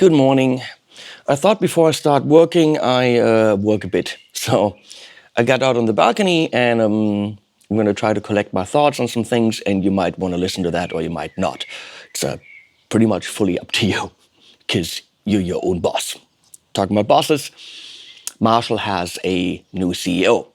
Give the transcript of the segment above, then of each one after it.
Good morning. I thought before I start working, I work a bit. So I got out on the balcony and I'm going to try to collect my thoughts on some things, and you might want to listen to that or you might not. It's pretty much fully up to you because you're your own boss. Talking about bosses, Marshall has a new CEO.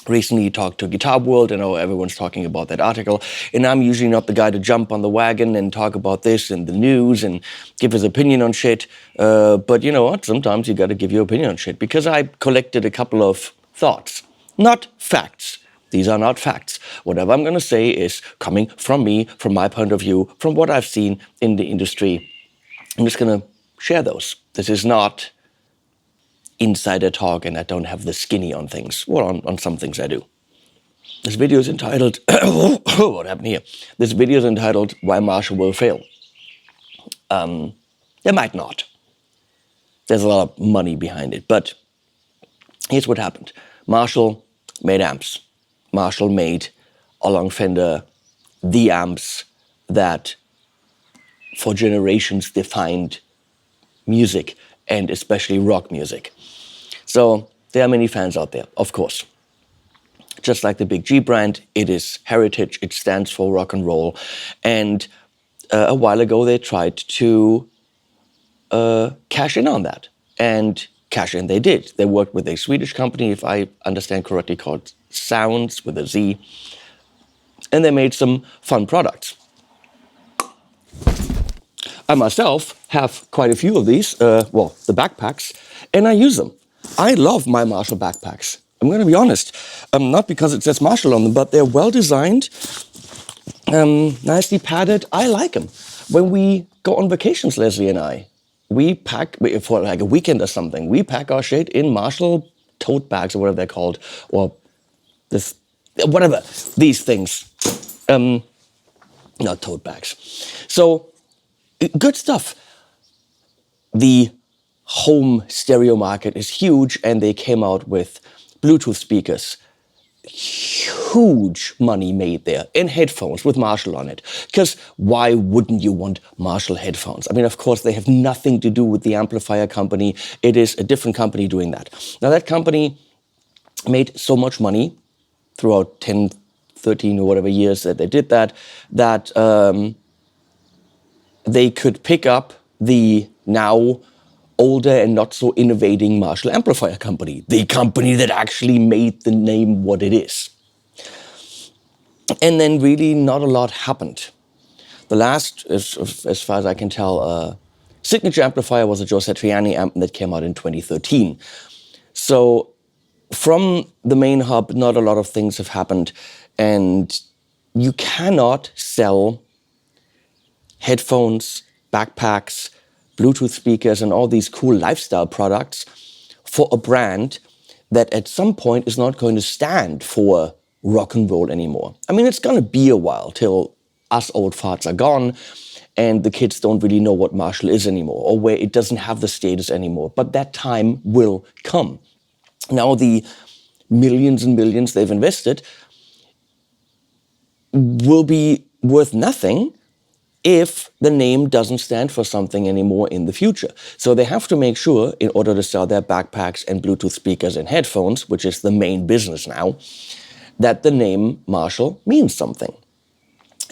Recently he talked to Guitar World. I know everyone's talking about that article, and I'm usually not the guy to jump on the wagon and talk about this in the news and give his opinion on shit. But you know what? Sometimes you got to give your opinion on shit, because I collected a couple of thoughts, not facts. These are not facts. Whatever I'm going to say is coming from me, from my point of view, from what I've seen in the industry. I'm just going to share those. This is not insider talk, and I don't have the skinny on things. Well, on some things I do. This video is entitled, what happened here? This video is entitled, Why Marshall Will Fail. They might not. There's a lot of money behind it, but here's what happened. Marshall made amps. Marshall made a long Fender, the amps that for generations defined music, and especially rock music. So there are many fans out there, of course. Just like the big G brand, it is heritage, it stands for rock and roll. And a while ago they tried to cash in on that. And cash in they did. They worked with a Swedish company, if I understand correctly, called Sounds with a Z. And they made some fun products. I myself have quite a few of these, the backpacks, and I use them. I love my Marshall backpacks. I'm going to be honest, not because it says Marshall on them, but they're well designed, nicely padded. I like them. When we go on vacations, Leslie and I, we pack, for like a weekend or something, we pack our shit in Marshall tote bags or whatever they're called, or these things. Not tote bags. So, good stuff. The home stereo market is huge, and they came out with Bluetooth speakers. Huge money made there. And headphones with Marshall on it. Because why wouldn't you want Marshall headphones? I mean, of course, they have nothing to do with the amplifier company. It is a different company doing that. Now, that company made so much money throughout 10, 13 or whatever years that they did that they could pick up the now older and not so innovating Marshall amplifier company, the company that actually made the name what it is. And then really not a lot happened. The last, as far as I can tell, signature amplifier was a Joe Satriani amp that came out in 2013. So from the main hub, not a lot of things have happened, and you cannot sell headphones, backpacks, Bluetooth speakers, and all these cool lifestyle products for a brand that at some point is not going to stand for rock and roll anymore. I mean, it's going to be a while till us old farts are gone and the kids don't really know what Marshall is anymore, or where it doesn't have the status anymore. But that time will come. Now the millions and millions they've invested will be worth nothing if the name doesn't stand for something anymore in the future. So they have to make sure, in order to sell their backpacks and Bluetooth speakers and headphones, which is the main business now, that the name Marshall means something.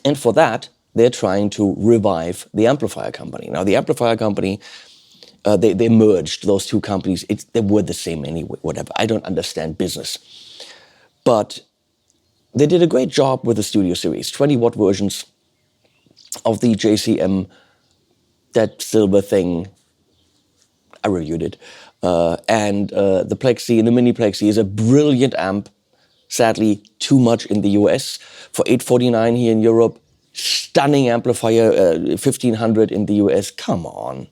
And for that, they're trying to revive the amplifier company. Now, the amplifier company, they merged those two companies. They were the same anyway, whatever. I don't understand business. But they did a great job with the Studio Series, 20-watt versions of the JCM, that silver thing. I reviewed it. And the Plexi, the Mini Plexi, is a brilliant amp. Sadly, too much in the US. For $849 here in Europe, stunning amplifier, $1,500 in the US. Come on.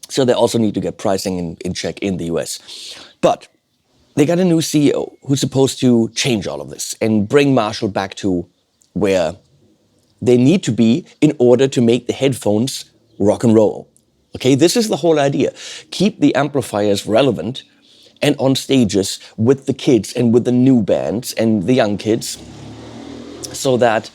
So they also need to get pricing in check in the US. But they got a new CEO who's supposed to change all of this and bring Marshall back to where they need to be in order to make the headphones rock and roll. Okay, this is the whole idea. Keep the amplifiers relevant and on stages with the kids and with the new bands and the young kids, so that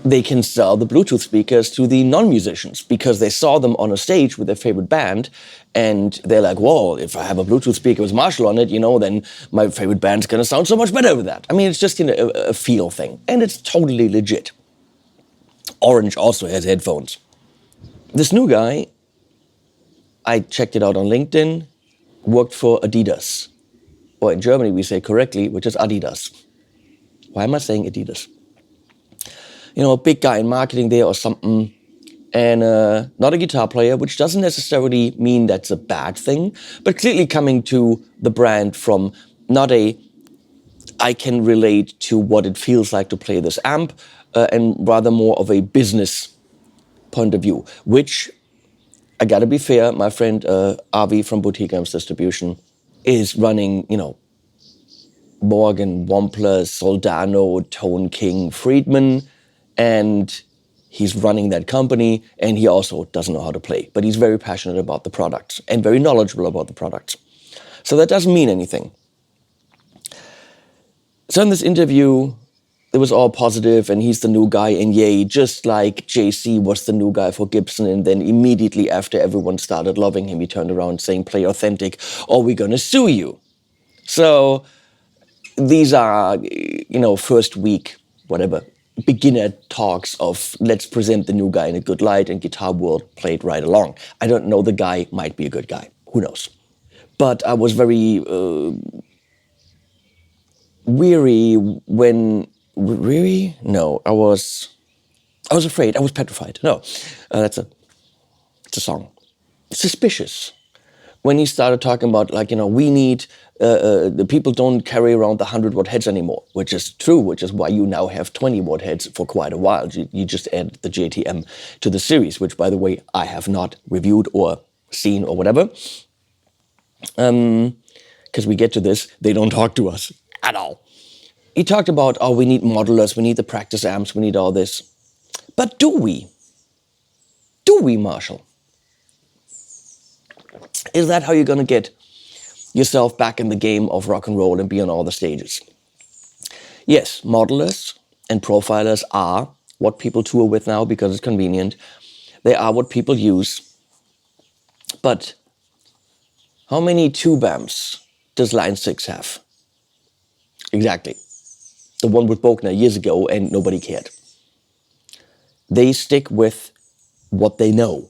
they can sell the Bluetooth speakers to the non-musicians because they saw them on a stage with their favorite band, and they're like, whoa, if I have a Bluetooth speaker with Marshall on it, then my favorite band's gonna sound so much better with that. I mean, it's just a feel thing, and it's totally legit. Orange also has headphones. This new guy, I checked it out on LinkedIn, worked for Adidas. Or in Germany we say correctly, which is Adidas. Why am I saying Adidas? A big guy in marketing there or something, and not a guitar player, which doesn't necessarily mean that's a bad thing, but clearly coming to the brand from not I can relate to what it feels like to play this amp, and rather more of a business point of view, which, I gotta be fair, my friend Avi from Boutique Amps Distribution is running, Morgan, Wampler, Soldano, Tone King, Friedman, and he's running that company, and he also doesn't know how to play, but he's very passionate about the products and very knowledgeable about the products. So that doesn't mean anything. So in this interview, it was all positive, and he's the new guy, and yay, just like JC was the new guy for Gibson, and then immediately after everyone started loving him, he turned around saying, play authentic, or we're gonna sue you. So these are, first week, whatever, beginner talks of let's present the new guy in a good light, and Guitar World played right along. I don't know, the guy might be a good guy, who knows. But I was very weary when, weary? No, I was afraid, I was petrified. No, it's a song. Suspicious. When he started talking about, we need, the people don't carry around the 100-watt heads anymore, which is true, which is why you now have 20-watt heads for quite a while. You just added the JTM to the series, which, by the way, I have not reviewed or seen or whatever. Because we get to this, they don't talk to us at all. He talked about, we need modelers, we need the practice amps, we need all this. But do we? Do we, Marshall? Is that how you're going to get yourself back in the game of rock and roll and be on all the stages? Yes, modelers and profilers are what people tour with now because it's convenient. They are what people use. But how many tube amps does Line 6 have? Exactly. The one with Bogner years ago, and nobody cared. They stick with what they know.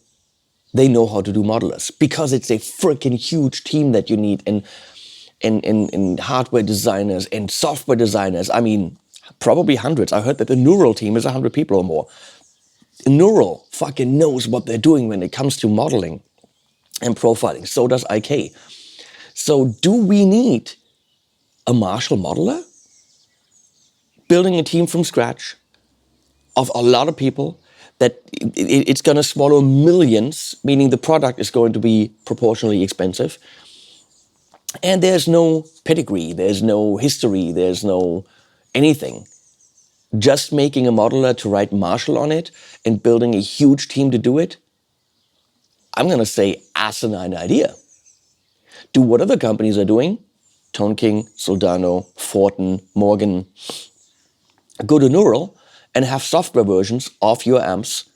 They know how to do modelers because it's a freaking huge team that you need, and hardware designers and software designers. I mean, probably hundreds. I heard that the Neural team is 100 people or more. Neural fucking knows what they're doing when it comes to modeling and profiling. So does IK. So do we need a Marshall modeler? Building a team from scratch of a lot of people that it's going to swallow millions, meaning the product is going to be proportionally expensive. And there's no pedigree, there's no history, there's no anything. Just making a modeler to write Marshall on it and building a huge team to do it, I'm going to say asinine idea. Do what other companies are doing. Tone King, Soldano, Fortin, Morgan. Go to Neural and have software versions of your amps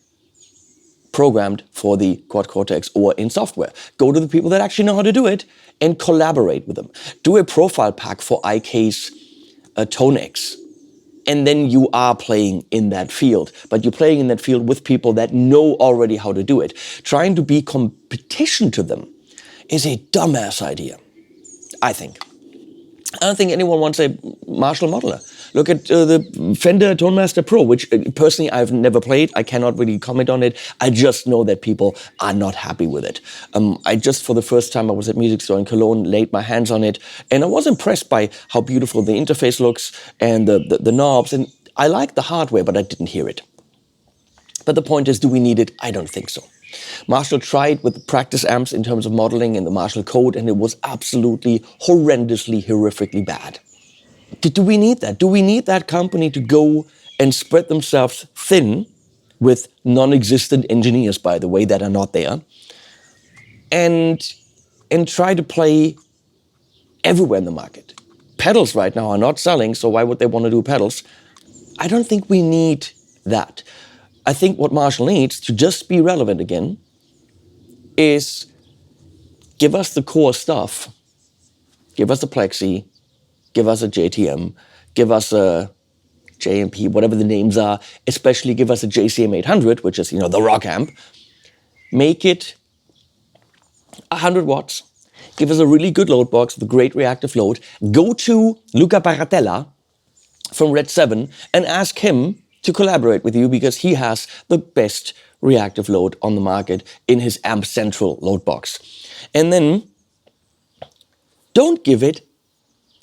programmed for the Quad Cortex or in software. Go to the people that actually know how to do it and collaborate with them. Do a profile pack for IK's Tone X. And then you are playing in that field. But you're playing in that field with people that know already how to do it. Trying to be competition to them is a dumbass idea, I think. I don't think anyone wants a Marshall modeler. Look at the Fender ToneMaster Pro, which personally I've never played. I cannot really comment on it. I just know that people are not happy with it. I just, for the first time, I was at Music Store in Cologne, laid my hands on it, and I was impressed by how beautiful the interface looks and the knobs. And I like the hardware, but I didn't hear it. But the point is, do we need it? I don't think so. Marshall tried with the practice amps in terms of modeling in the Marshall code, and it was absolutely horrendously, horrifically bad. Do we need that? Do we need that company to go and spread themselves thin with non-existent engineers, by the way, that are not there, and try to play everywhere in the market? Pedals right now are not selling, so why would they want to do pedals? I don't think we need that. I think what Marshall needs to just be relevant again is give us the core stuff. Give us a Plexi, give us a JTM, give us a JMP, whatever the names are, especially give us a JCM 800, which is, the rock amp. Make it 100 watts. Give us a really good load box with a great reactive load. Go to Luca Baratella from Red 7 and ask him to collaborate with you because he has the best reactive load on the market in his Amp Central load box. And then don't give it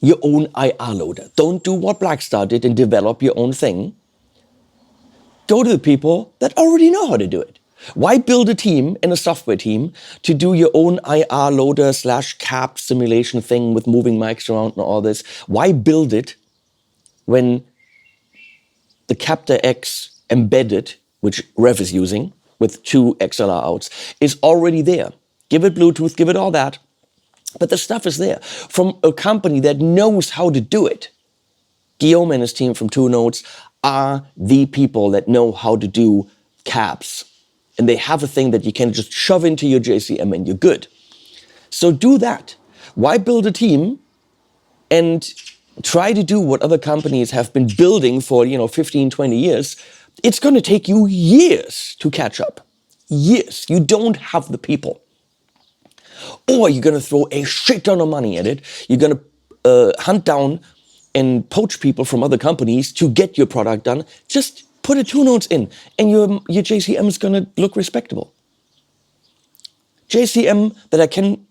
your own IR loader. Don't do what Blackstar did and develop your own thing. Go to the people that already know how to do it. Why build a team and a software team to do your own IR loader / cap simulation thing with moving mics around and all this? Why build it when the Captor X embedded, which Rev is using with 2 XLR outs, is already there? Give it Bluetooth, give it all that. But the stuff is there from a company that knows how to do it. Guillaume and his team from 2 Notes are the people that know how to do cabs. And they have a thing that you can just shove into your JCM and you're good. So do that. Why build a team and try to do what other companies have been building for 15, 20 years? It's going to take you years to catch up. Years. You don't have the people. Or you're going to throw a shit ton of money at it. You're going to hunt down and poach people from other companies to get your product done. Just put a 2 Notes in and your JCM is going to look respectable. JCM that I can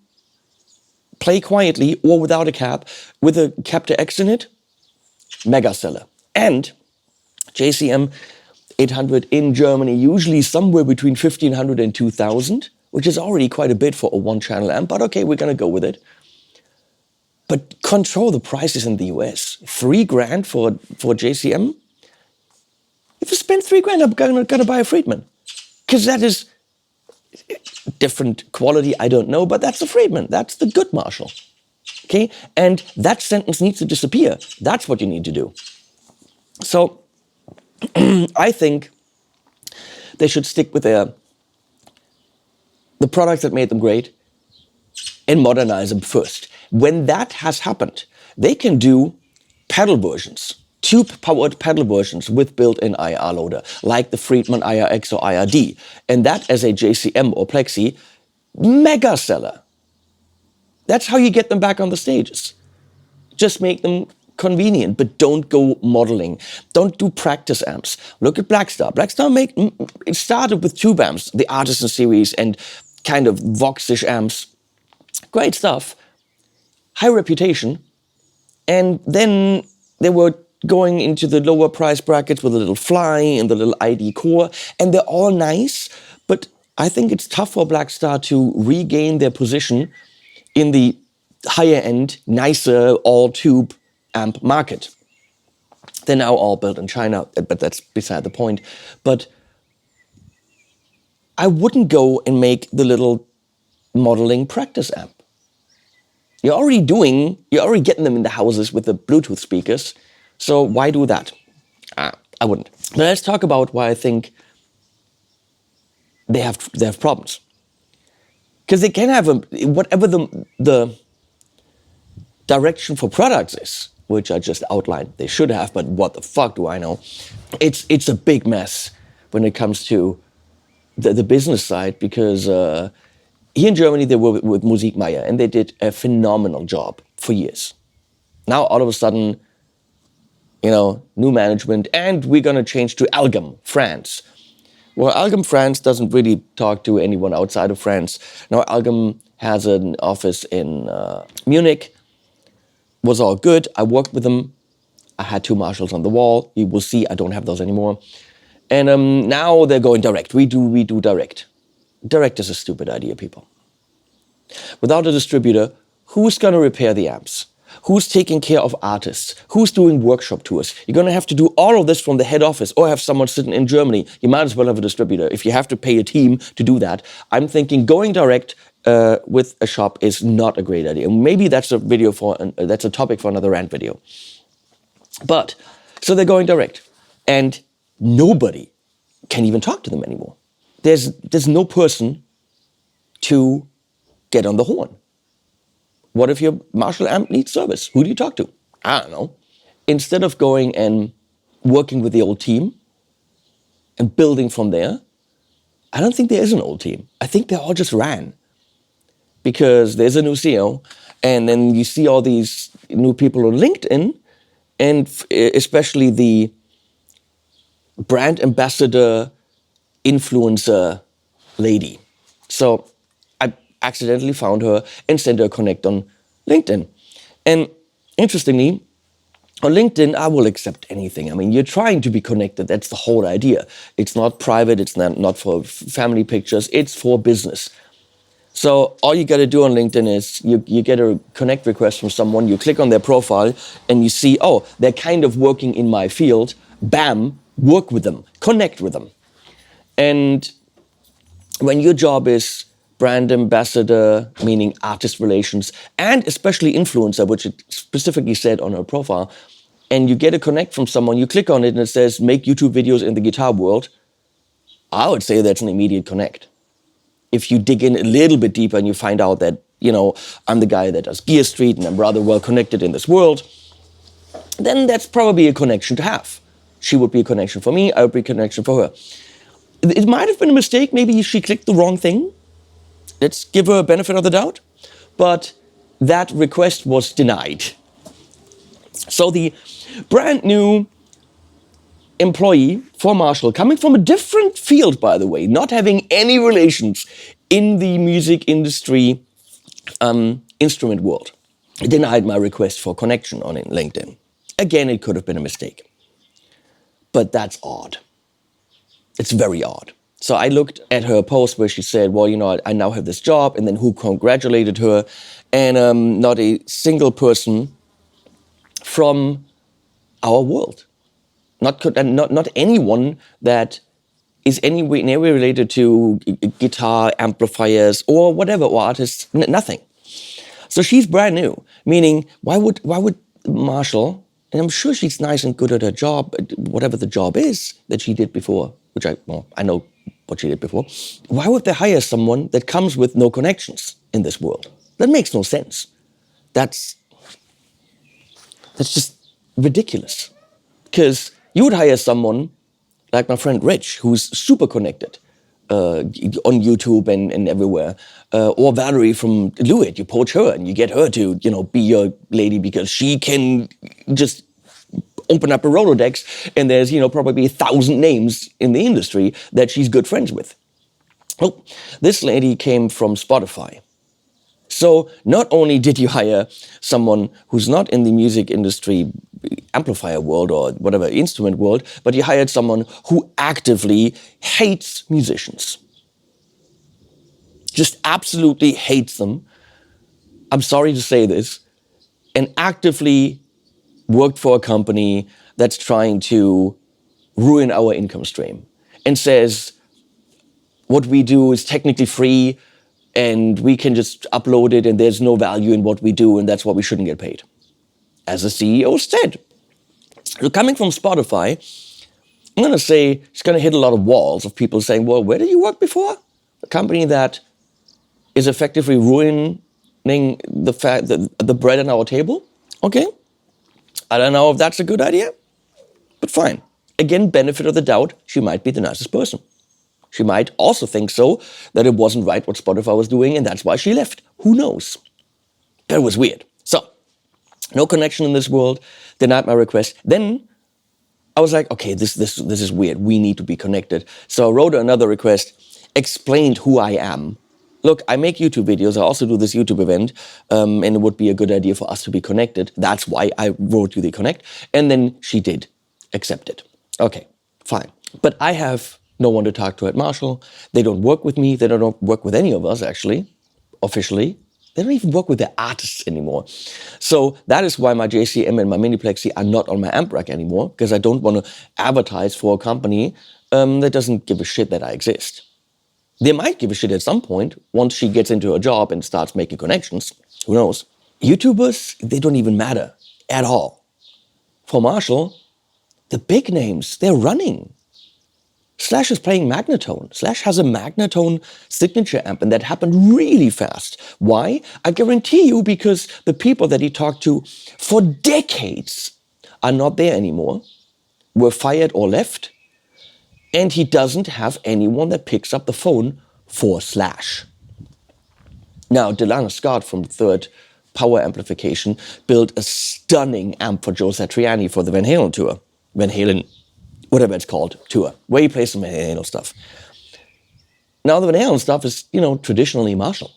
play quietly or without a cab with a Captor X in it, mega seller. And JCM 800 in Germany, usually somewhere between 1,500 and 2,000, which is already quite a bit for a 1-channel amp, but okay, we're going to go with it. But control the prices in the US. $3,000 for JCM? If you spend $3,000, I'm gonna buy a Friedman. Because that is different quality, I don't know, but that's a Friedman. That's the good Marshall. Okay? And that sentence needs to disappear. That's what you need to do. So, I think they should stick with the products that made them great and modernize them first. When that has happened, they can do pedal versions, tube-powered pedal versions with built-in IR loader, like the Friedman IRX or IRD. And that as a JCM or Plexi, mega seller. That's how you get them back on the stages. Just make them convenient, but don't go modeling. Don't do practice amps. Look at Blackstar. Blackstar it started with tube amps, the Artisan series and kind of Voxish amps. Great stuff. High reputation. And then they were going into the lower price brackets with a little Fly and the little ID core, and they're all nice, but I think it's tough for Blackstar to regain their position in the higher end, nicer, all-tube amp market. They're now all built in China, but that's beside the point. But I wouldn't go and make the little modeling practice amp. You're already getting them in the houses with the Bluetooth speakers, so why do that? I wouldn't. But let's talk about why I think they have problems. Because they can have whatever the direction for products is, which I just outlined. They should have, but what the fuck do I know? It's a big mess when it comes to the business side, because here in Germany they were with Musikmeier and they did a phenomenal job for years. Now all of a sudden, new management, and we're going to change to Algam, France. Well, Algam France doesn't really talk to anyone outside of France. Now, Algam has an office in Munich. Was all good. I worked with them. I had 2 Marshalls on the wall. You will see I don't have those anymore. And now they're going direct. We do direct. Direct is a stupid idea, people. Without a distributor, who's going to repair the amps? Who's taking care of artists? Who's doing workshop tours? You're going to have to do all of this from the head office or have someone sitting in Germany. You might as well have a distributor if you have to pay a team to do that. I'm thinking going direct with a shop is not a great idea. Maybe that's a topic for another Rant video. But, so they're going direct. And nobody can even talk to them anymore. There's no person to get on the horn. What if your Marshall amp needs service? Who do you talk to? I don't know. Instead of going and working with the old team and building from there, I don't think there is an old team. I think they all just ran because there's a new CEO, and then you see all these new people on LinkedIn, and especially the brand ambassador influencer lady. So I accidentally found her and sent her a connect on LinkedIn. And interestingly, on LinkedIn, I will accept anything. I mean, you're trying to be connected. That's the whole idea. It's not private. It's not for family pictures. It's for business. So all you got to do on LinkedIn is you get a connect request from someone, you click on their profile, and you see, oh, they're kind of working in my field. Bam, work with them, connect with them. And when your job is brand ambassador, meaning artist relations, and especially influencer, which it specifically said on her profile, and you get a connect from someone, you click on it and it says, make YouTube videos in the guitar world, I would say that's an immediate connect. If you dig in a little bit deeper and you find out that, I'm the guy that does Gear Street and I'm rather well connected in this world, then that's probably a connection to have. She would be a connection for me, I would be a connection for her. It might have been a mistake, maybe she clicked the wrong thing. Let's give her a benefit of the doubt. But that request was denied. So the brand new employee for Marshall, coming from a different field, by the way, not having any relations in the music industry instrument world, denied my request for connection on LinkedIn. Again, it could have been a mistake. But that's odd. It's very odd. So I looked at her post where she said, well, I now have this job, and then who congratulated her, and not a single person from our world. Not anyone that is any way related to guitar, amplifiers, or whatever, or artists, nothing. So she's brand new, meaning why would Marshall, and I'm sure she's nice and good at her job, whatever the job is that she did before, which I know what she did before, why would they hire someone that comes with no connections in this world? That makes no sense. That's just ridiculous. Because you would hire someone like my friend Rich, who's super connected on YouTube and everywhere, or Valerie from Lewitt. You poach her and you get her to, be your lady because she can just open up a Rolodex and there's, probably 1,000 names in the industry that she's good friends with. Oh, this lady came from Spotify. So not only did you hire someone who's not in the music industry amplifier world or whatever instrument world, but you hired someone who actively hates musicians. Just absolutely hates them. I'm sorry to say this. And actively worked for a company that's trying to ruin our income stream and says what we do is technically free and we can just upload it and there's no value in what we do and that's why we shouldn't get paid. As the CEO said. So coming from Spotify, I'm going to say it's going to hit a lot of walls of people saying, well, where did you work before? A company that is effectively ruining the bread on our table? Okay. I don't know if that's a good idea, but fine. Again, benefit of the doubt, she might be the nicest person. She might also think so, that it wasn't right what Spotify was doing, and that's why she left. Who knows? But it was weird. So, no connection in this world, denied my request. Then I was like, okay, this is weird. We need to be connected. So I wrote another request, explained who I am. Look, I make YouTube videos. I also do this YouTube event, and it would be a good idea for us to be connected. That's why I wrote you the connect. And then she did accept it. Okay, fine. But I have no one to talk to at Marshall. They don't work with me. They don't work with any of us, actually, officially. They don't even work with their artists anymore. So that is why my JCM and my Miniplexi are not on my amp rack anymore, because I don't want to advertise for a company that doesn't give a shit that I exist. They might give a shit at some point once she gets into her job and starts making connections. Who knows? YouTubers, they don't even matter at all. For Marshall, the big names, they're running. Slash is playing Magnetone. Slash has a Magnetone signature amp, and that happened really fast. Why? I guarantee you, because the people that he talked to for decades are not there anymore, were fired or left, and he doesn't have anyone that picks up the phone for Slash. Now, Delana Scott from Third Power Amplification built a stunning amp for Joe Satriani for the Van Halen tour. Van Halen, whatever it's called, tour, where he plays some Van Halen stuff. Now, the Van Halen stuff is, traditionally Marshall.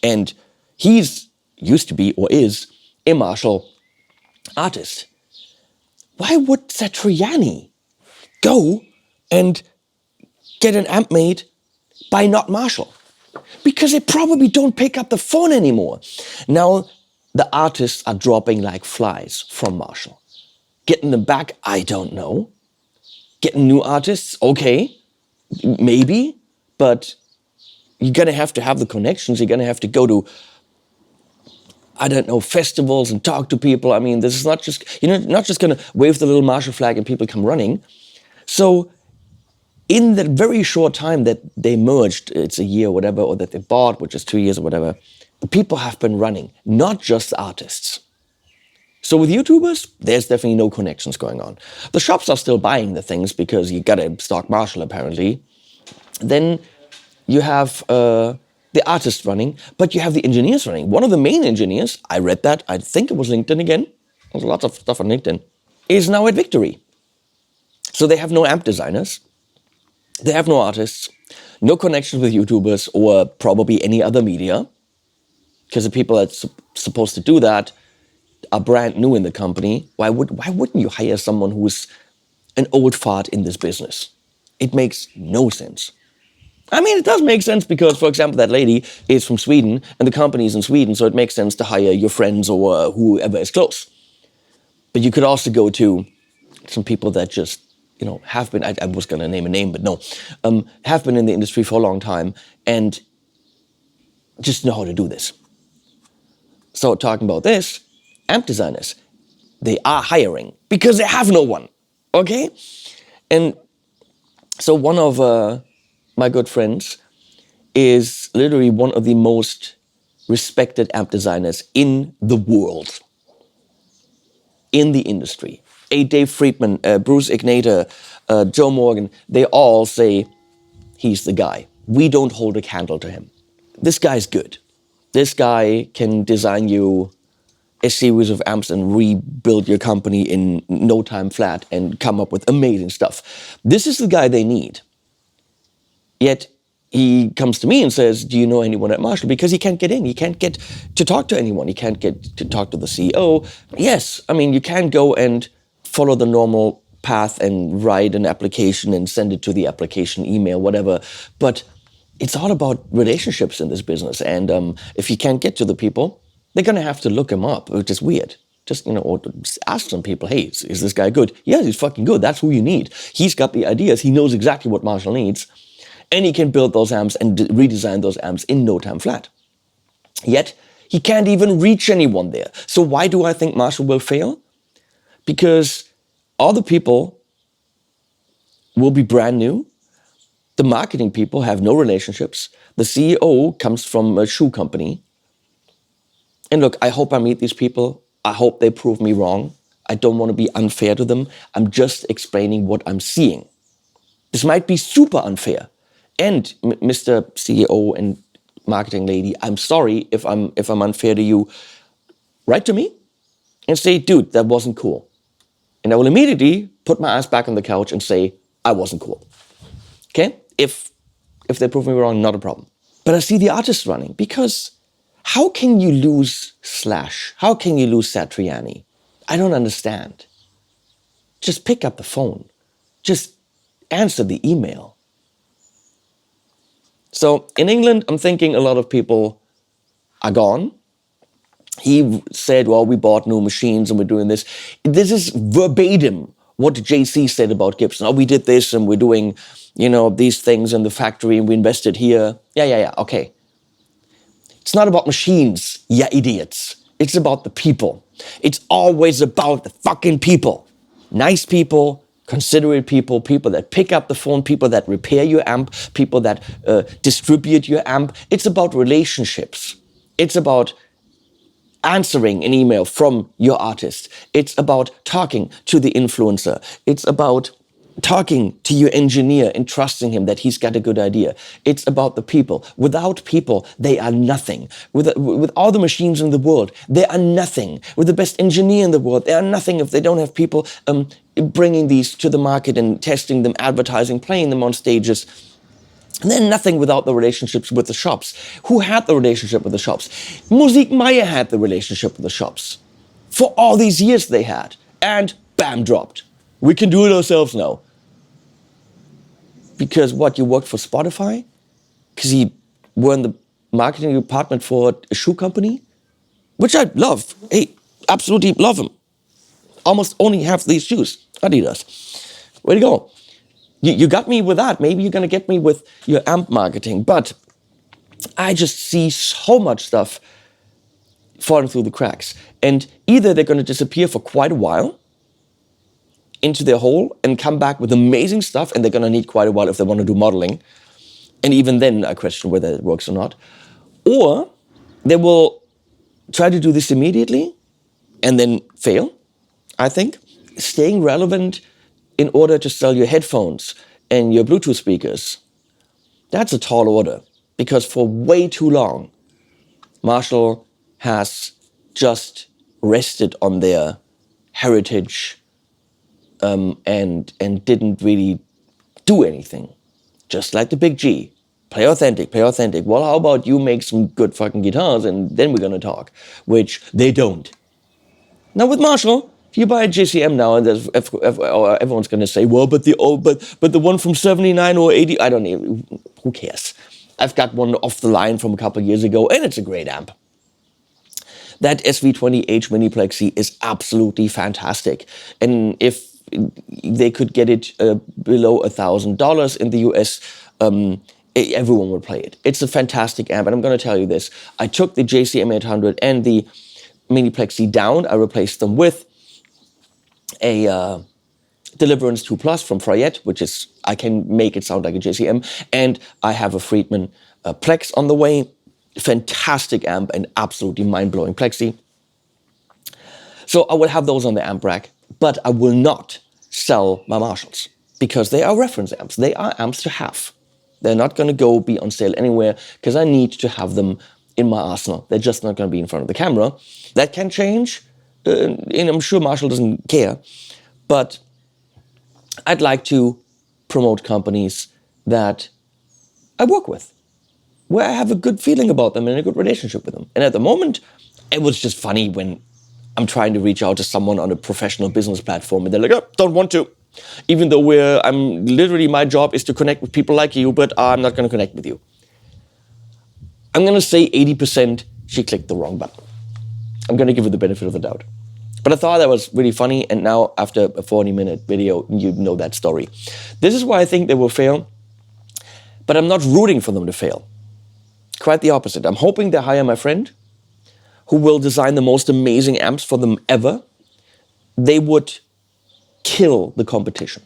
And he's used to be, or is, a Marshall artist. Why would Satriani go and get an amp made by not Marshall? Because they probably don't pick up the phone anymore. Now, the artists are dropping like flies from Marshall. Getting them back, I don't know. Getting new artists, okay, maybe, but you're gonna have to have the connections. You're gonna have to go to, I don't know, festivals and talk to people. I mean, this is not just, not just gonna wave the little Marshall flag and people come running. So in the very short time that they merged, it's a year or whatever, or that they bought, which is 2 years or whatever, people have been running, not just artists. So with YouTubers, there's definitely no connections going on. The shops are still buying the things because you gotta stock Marshall apparently. Then you have the artists running, but you have the engineers running. One of the main engineers, I read that, I think it was LinkedIn again, there's lots of stuff on LinkedIn, is now at Victory. So they have no amp designers, they have no artists, no connections with YouTubers or probably any other media, because the people that's supposed to do that are brand new in the company. Why wouldn't you hire someone who's an old fart in this business? It makes no sense. I mean, it does make sense because, for example, that lady is from Sweden and the company is in Sweden, so it makes sense to hire your friends or whoever is close. But you could also go to some people that just, have been, I was going to name a name, but no, have been in the industry for a long time and just know how to do this. So talking about this, amp designers, they are hiring because they have no one, okay? And so one of my good friends is literally one of the most respected amp designers in the world, in the industry. Dave Friedman, Bruce Ignator, Joe Morgan, they all say he's the guy. We don't hold a candle to him. This guy's good. This guy can design you a series of amps and rebuild your company in no time flat and come up with amazing stuff. This is the guy they need. Yet he comes to me and says, do you know anyone at Marshall? Because he can't get in. He can't get to talk to anyone. He can't get to talk to the CEO. Yes, I mean, you can go and follow the normal path and write an application and send it to the application email, whatever. But it's all about relationships in this business. And if you can't get to the people, they're going to have to look him up, which is weird. Just, or just ask some people, hey, is this guy good? Yes, he's fucking good. That's who you need. He's got the ideas. He knows exactly what Marshall needs. And he can build those amps and redesign those amps in no time flat. Yet, he can't even reach anyone there. So why do I think Marshall will fail? Because all the people will be brand new. The marketing people have no relationships. The CEO comes from a shoe company. And look, I hope I meet these people. I hope they prove me wrong. I don't want to be unfair to them. I'm just explaining what I'm seeing. This might be super unfair. And Mr. CEO and marketing lady, I'm sorry if I'm unfair to you. Write to me and say, dude, that wasn't cool. And I will immediately put my ass back on the couch and say, I wasn't cool. Okay? If they prove me wrong, not a problem. But I see the artists running because how can you lose Slash? How can you lose Satriani? I don't understand. Just pick up the phone. Just answer the email. So in England, I'm thinking a lot of people are gone. He said, well, we bought new machines and we're doing this. This is verbatim what JC said about Gibson. Oh, we did this and we're doing, these things in the factory and we invested here. Yeah, okay. It's not about machines, yeah, idiots. It's about the people. It's always about the fucking people. Nice people, considerate people, people that pick up the phone, people that repair your amp, people that distribute your amp. It's about relationships. It's about answering an email from your artist. It's about talking to the influencer. It's about talking to your engineer and trusting him that he's got a good idea. It's about the people. Without people, they are nothing. With all the machines in the world, they are nothing. With the best engineer in the world, they are nothing if they don't have people bringing these to the market and testing them, advertising, playing them on stages. And then nothing without the relationships with the shops. Who had the relationship with the shops? Musik Maya had the relationship with the shops. For all these years they had. And bam, dropped. We can do it ourselves now. Because what, you worked for Spotify? Because you were in the marketing department for a shoe company? Which I love. Hey, absolutely love them. Almost only have these shoes. Adidas. Way to go. You got me with that. Maybe you're going to get me with your amp marketing. But I just see so much stuff falling through the cracks. And either they're going to disappear for quite a while into their hole and come back with amazing stuff, and they're going to need quite a while if they want to do modeling. And even then, I question whether it works or not. Or they will try to do this immediately and then fail, I think. Staying relevant in order to sell your headphones and your Bluetooth speakers, that's a tall order. Because for way too long, Marshall has just rested on their heritage and didn't really do anything. Just like the Big G. Play authentic, play authentic. Well, how about you make some good fucking guitars and then we're gonna talk? Which they don't. Now with Marshall, if you buy a JCM now, and everyone's going to say, well, but the one from 79 or 80, I don't know, who cares? I've got one off the line from a couple of years ago, and it's a great amp. That SV20H Mini Plexi is absolutely fantastic. And if they could get it below $1,000 in the US, everyone would play it. It's a fantastic amp, and I'm going to tell you this. I took the JCM 800 and the Mini Plexi down. I replaced them with a Deliverance 2 Plus from Fryette, which is, I can make it sound like a JCM, and I have a Friedman Plex on the way. Fantastic amp and absolutely mind-blowing Plexi. So I will have those on the amp rack, but I will not sell my Marshalls because they are reference amps. They are amps to have. They're not going to go be on sale anywhere because I need to have them in my arsenal. They're just not going to be in front of the camera. That can change. And I'm sure Marshall doesn't care, but I'd like to promote companies that I work with, where I have a good feeling about them and a good relationship with them. And at the moment, it was just funny when I'm trying to reach out to someone on a professional business platform and they're like, oh, don't want to. Even though my job is to connect with people like you, but I'm not going to connect with you. I'm going to say 80% she clicked the wrong button. I'm going to give her the benefit of the doubt. But I thought that was really funny, and now after a 40-minute video, you know that story. This is why I think they will fail, but I'm not rooting for them to fail. Quite the opposite. I'm hoping they hire my friend, who will design the most amazing amps for them ever. They would kill the competition.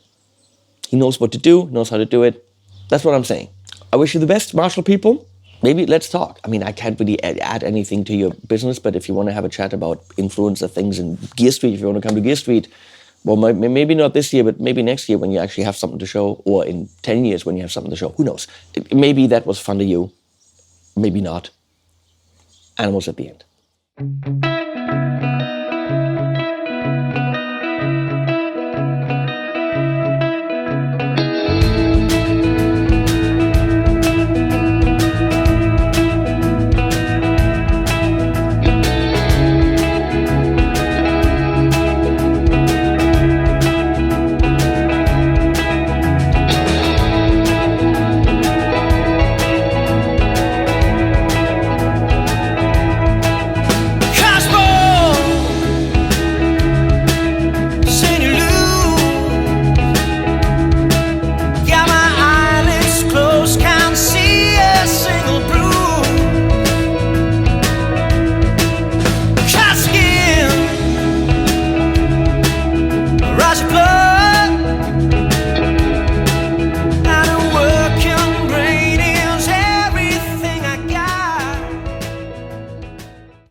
He knows what to do, knows how to do it. That's what I'm saying. I wish you the best, Marshall people. Maybe let's talk. I mean, I can't really add anything to your business, but if you want to have a chat about influencer things in Gear Street, if you want to come to Gear Street, well, maybe not this year, but maybe next year when you actually have something to show, or in 10 years when you have something to show. Who knows? Maybe that was fun to you. Maybe not. Animals at the end.